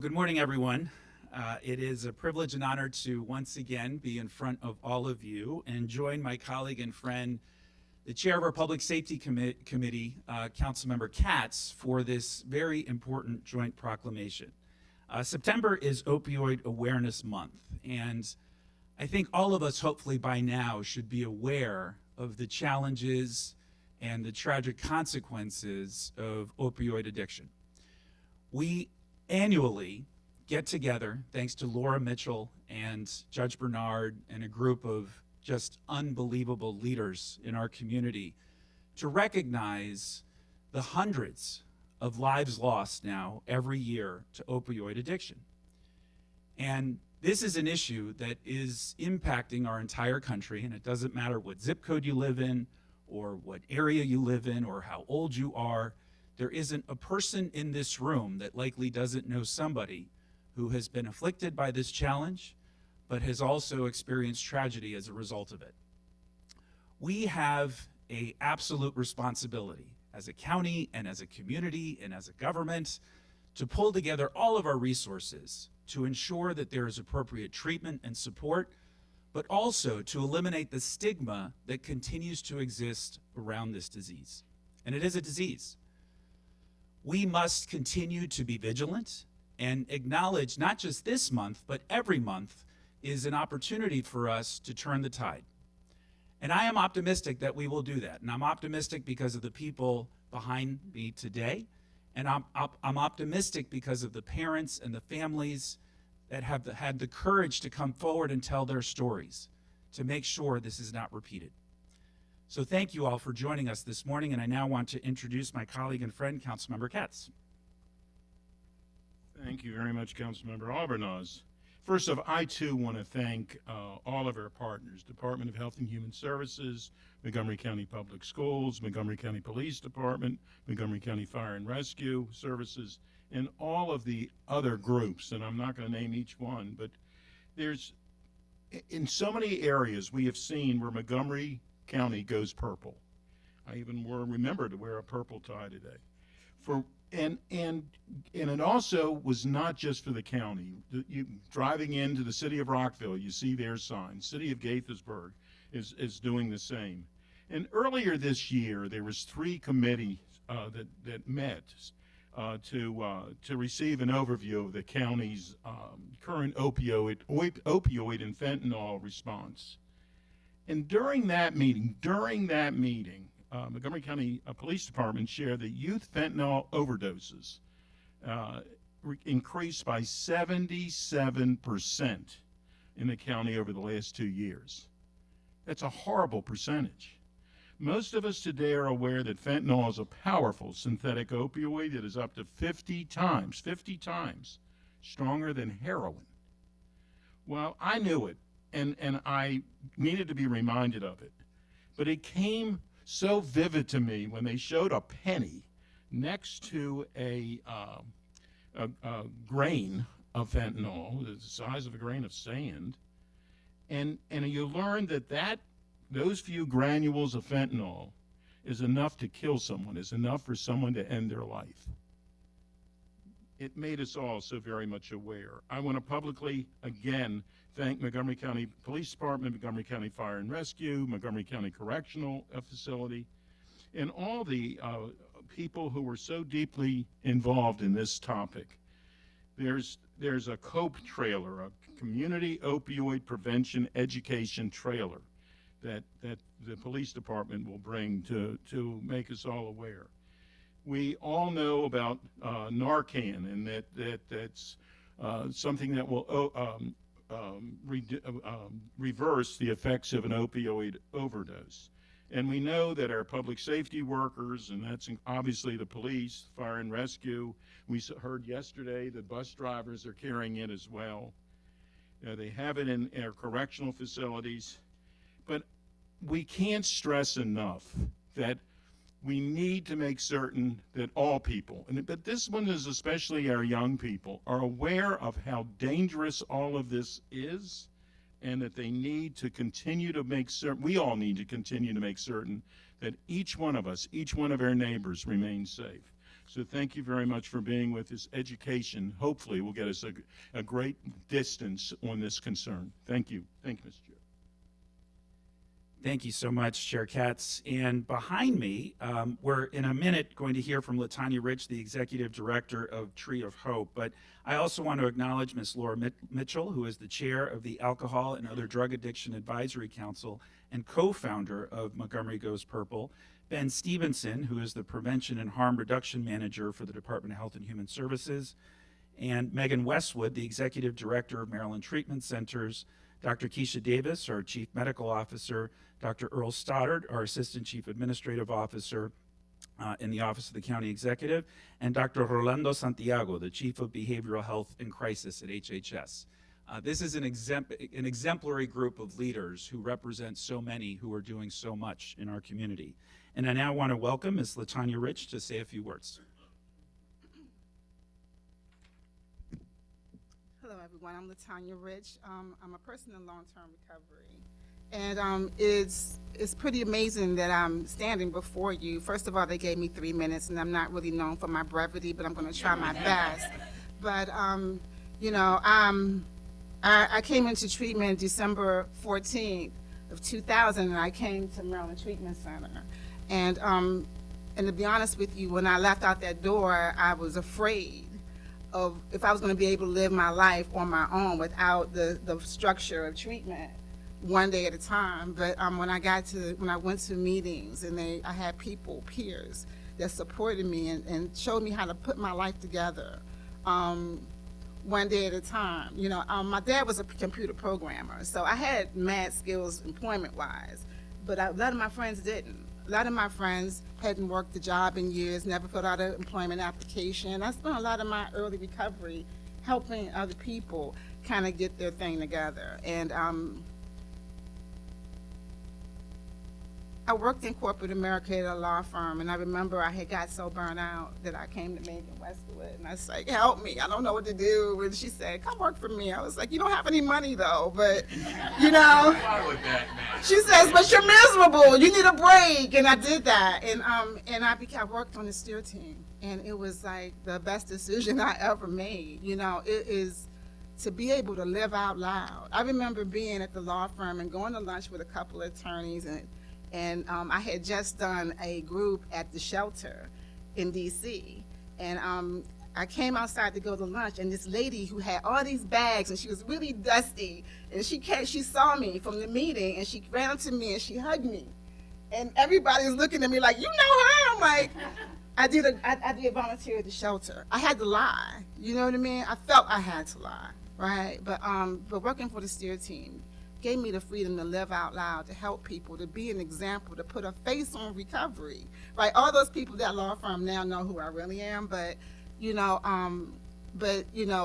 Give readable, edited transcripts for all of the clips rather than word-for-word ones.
Good morning, everyone. It is a privilege and honor to once again be in front of all of you and join my colleague and friend, the chair of our Public Safety Committee, Councilmember Katz, for this very important joint proclamation. September is Opioid Awareness Month, and I think all of us, hopefully by now, should be aware of the challenges and the tragic consequences of opioid addiction. We annually get together, thanks to Laura Mitchell and Judge Bernard and a group of just unbelievable leaders in our community, to recognize the hundreds of lives lost now every year to opioid addiction. And this is an issue that is impacting our entire country, and it doesn't matter what zip code you live in or what area you live in or how old you are. There isn't a person in this room that likely doesn't know somebody who has been afflicted by this challenge, but has also experienced tragedy as a result of it. We have an absolute responsibility as a county and as a community and as a government to pull together all of our resources to ensure that there is appropriate treatment and support, but also to eliminate the stigma that continues to exist around this disease. And it is a disease. We must continue to be vigilant and acknowledge not just this month, but every month is an opportunity for us to turn the tide. And I am optimistic that we will do that. And I'm optimistic because of the people behind me today. And I'm optimistic because of the parents and the families that have had the courage to come forward and tell their stories to make sure this is not repeated. So thank you all for joining us this morning, and I now want to introduce my colleague and friend, Councilmember Katz. Thank you very much, Councilmember Albornoz. First off, I too want to thank all of our partners, Department of Health and Human Services, Montgomery County Public Schools, Montgomery County Police Department, Montgomery County Fire and Rescue Services, and all of the other groups, and I'm not going to name each one, but there's, in so many areas we have seen where Montgomery County goes purple. I even remember to wear a purple tie today. And it also was not just for the county. Driving into the city of Rockville, you see their sign. City of Gaithersburg is doing the same. And earlier this year, there was 3 committees that met to receive an overview of the county's current opioid and fentanyl response. And during that meeting, Montgomery County Police Department shared that youth fentanyl overdoses increased by 77% in the county over the last 2 years. That's a horrible percentage. Most of us today are aware that fentanyl is a powerful synthetic opioid that is up to 50 times stronger than heroin. Well, I knew it, and I needed to be reminded of it. But it came so vivid to me when they showed a penny next to a grain of fentanyl, the size of a grain of sand, and you learn that those few granules of fentanyl is enough to kill someone, is enough for someone to end their life. It made us all so very much aware. I want to publicly, again, thank Montgomery County Police Department, Montgomery County Fire and Rescue, Montgomery County Correctional Facility, and all the people who were so deeply involved in this topic. There's a COPE trailer, a Community Opioid Prevention Education trailer that the police department will bring to make us all aware. We all know about Narcan, and that's something that will reverse the effects of an opioid overdose. And we know that our public safety workers, and that's obviously the police, fire and rescue, we heard yesterday that bus drivers are carrying it as well. They have it in our correctional facilities. But we can't stress enough that we need to make certain that all people, but this one is especially our young people, are aware of how dangerous all of this is, and that they need to continue to make certain, we all need to continue to make certain that each one of us, each one of our neighbors remains safe. So thank you very much for being with us. Education, hopefully, will get us a great distance on this concern. Thank you. Thank you, Mr. Chair. Thank you so much, Chair Katz. And behind me, we're in a minute going to hear from LaTanya Rich, the Executive Director of Tree of Hope. But I also want to acknowledge Ms. Laura Mitchell, who is the Chair of the Alcohol and Other Drug Addiction Advisory Council and co-founder of Montgomery Goes Purple, Ben Stevenson, who is the Prevention and Harm Reduction Manager for the Department of Health and Human Services, and Megan Westwood, the Executive Director of Maryland Treatment Centers, Dr. Keisha Davis, our Chief Medical Officer, Dr. Earl Stoddard, our Assistant Chief Administrative Officer in the Office of the County Executive, and Dr. Rolando Santiago, the Chief of Behavioral Health and Crisis at HHS. This is an exemplary group of leaders who represent so many who are doing so much in our community. And I now want to welcome Ms. LaTanya Rich to say a few words. Hello, everyone. I'm LaTanya Rich. I'm a person in long-term recovery. And it's pretty amazing that I'm standing before you. First of all, they gave me 3 minutes, and I'm not really known for my brevity, but I'm going to try my best. But, you know, I came into treatment December 14th of 2000, and I came to Maryland Treatment Center. And to be honest with you, when I left out that door, I was afraid of if I was going to be able to live my life on my own without the structure of treatment, one day at a time. But when I went to meetings and I had peers that supported me and showed me how to put my life together, one day at a time. You know, my dad was a computer programmer, so I had mad skills employment-wise, but a lot of my friends didn't. A lot of my friends hadn't worked a job in years, never filled out an employment application. I spent a lot of my early recovery helping other people kind of get their thing together. And I worked in corporate America at a law firm, and I remember I had got so burnt out that I came to Megan Westwood, and I was like, help me, I don't know what to do. And she said, come work for me. I was like, you don't have any money though, but you know. She says, but you're miserable, you need a break. And I did that, and I worked on the steer team, and it was like the best decision I ever made. You know, it is to be able to live out loud. I remember being at the law firm and going to lunch with a couple of attorneys, and I had just done a group at the shelter in DC, and I came outside to go to lunch, and this lady who had all these bags, and she was really dusty, and she saw me from the meeting, and she ran up to me and she hugged me, and everybody was looking at me like, you know her? I'm like, I did volunteer at the shelter. I had to lie, you know what I mean? I felt I had to lie, right? But working for the steer team gave me the freedom to live out loud, to help people, to be an example, to put a face on recovery, right? All those people at that law firm now know who I really am, but you know,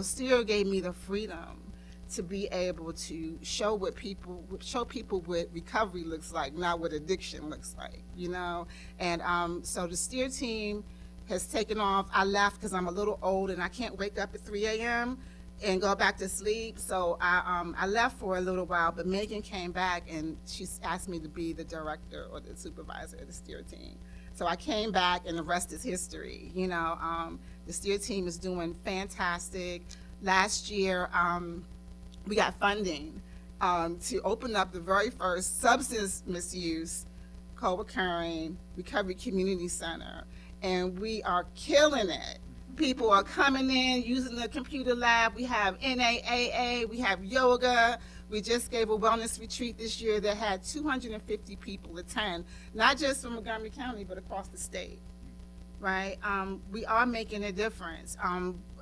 Steer gave me the freedom to be able to show people what recovery looks like, not what addiction looks like, you know? And so the Steer team has taken off. I left because I'm a little old and I can't wake up at 3 a.m. and go back to sleep. So I left for a little while, but Megan came back and she asked me to be the director or the supervisor of the Steer team. So I came back and the rest is history. You know, the Steer team is doing fantastic. Last year, we got funding to open up the very first substance misuse co-occurring recovery community center. And we are killing it. People are coming in using the computer lab. We have NAAA, we have yoga. We just gave a wellness retreat this year that had 250 people attend, not just from Montgomery County, but across the state, right? We are making a difference.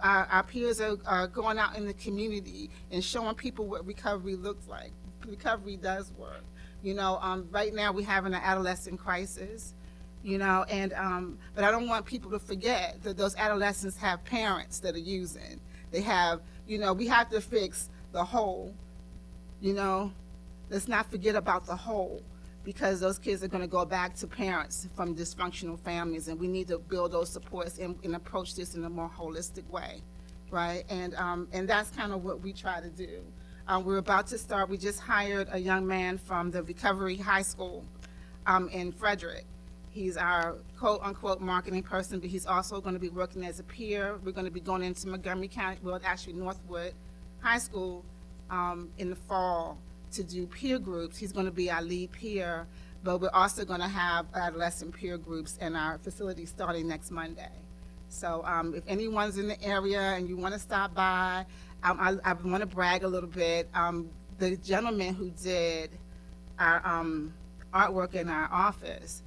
Our peers are going out in the community and showing people what recovery looks like. Recovery does work. You know, right now we're having an adolescent crisis. You know, and but I don't want people to forget that those adolescents have parents that are using. They have, you know, we have to fix the whole, you know. Let's not forget about the whole, because those kids are going to go back to parents from dysfunctional families, and we need to build those supports and approach this in a more holistic way, right? And that's kind of what we try to do. We're about to start. We just hired a young man from the Recovery High School in Frederick. He's our quote-unquote marketing person, but he's also going to be working as a peer. We're going to be going into Montgomery County, well, actually Northwood High School in the fall to do peer groups. He's going to be our lead peer, but we're also going to have adolescent peer groups in our facility starting next Monday. So if anyone's in the area and you want to stop by, I want to brag a little bit. The gentleman who did our artwork in our office,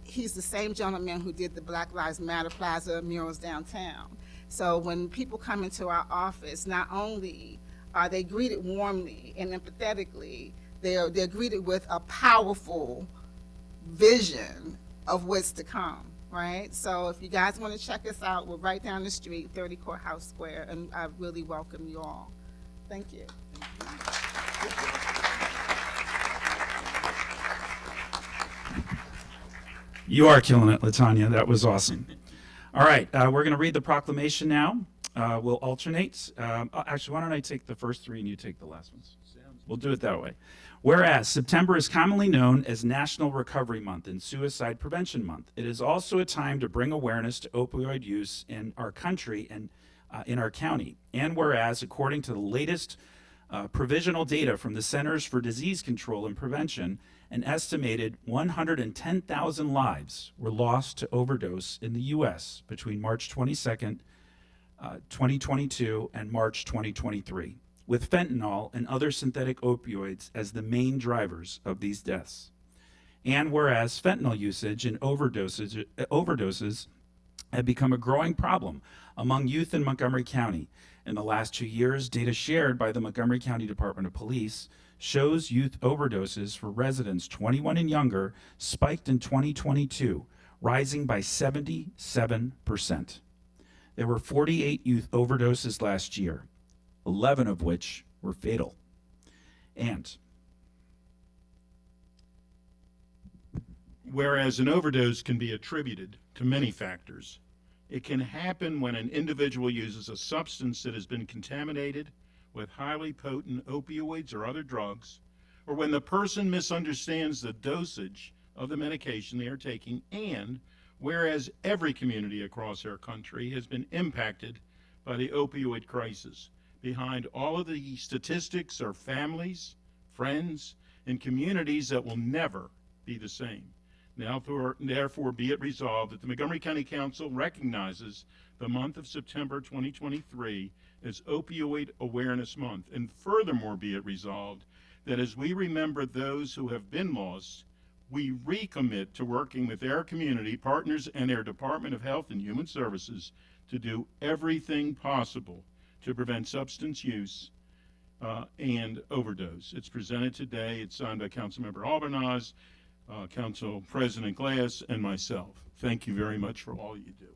he's the same gentleman who did the Black Lives Matter Plaza murals downtown. So when people come into our office, not only are they greeted warmly and empathetically, they're greeted with a powerful vision of what's to come, right? So if you guys want to check us out, we're right down the street, 30 Courthouse Square, and I really welcome you all. Thank you. You are killing it, LaTanya. That was awesome. All right, we're going to read the proclamation now. We'll alternate. Actually, why don't I take the first three and you take the last ones? We'll do it that way. Whereas September is commonly known as National Recovery Month and Suicide Prevention Month, it is also a time to bring awareness to opioid use in our country and in our county. And whereas, according to the latest provisional data from the Centers for Disease Control and Prevention, an estimated 110,000 lives were lost to overdose in the U.S. between March 22nd, 2022 and March 2023, with fentanyl and other synthetic opioids as the main drivers of these deaths. And whereas fentanyl usage and overdoses have become a growing problem among youth in Montgomery County. In the last 2 years, data shared by the Montgomery County Department of Police shows youth overdoses for residents 21 and younger spiked in 2022, rising by 77%. There were 48 youth overdoses last year, 11 of which were fatal. And whereas an overdose can be attributed to many factors, it can happen when an individual uses a substance that has been contaminated with highly potent opioids or other drugs, or when the person misunderstands the dosage of the medication they are taking, and whereas every community across our country has been impacted by the opioid crisis. Behind all of the statistics are families, friends, and communities that will never be the same. Now, therefore, be it resolved that the Montgomery County Council recognizes the month of September 2023 as Opioid Awareness Month, and furthermore be it resolved that as we remember those who have been lost, we recommit to working with our community partners and our Department of Health and Human Services to do everything possible to prevent substance use and overdose. It's presented today. It's signed by Councilmember Albornoz, Council President Glass, and myself. Thank you very much for all you do.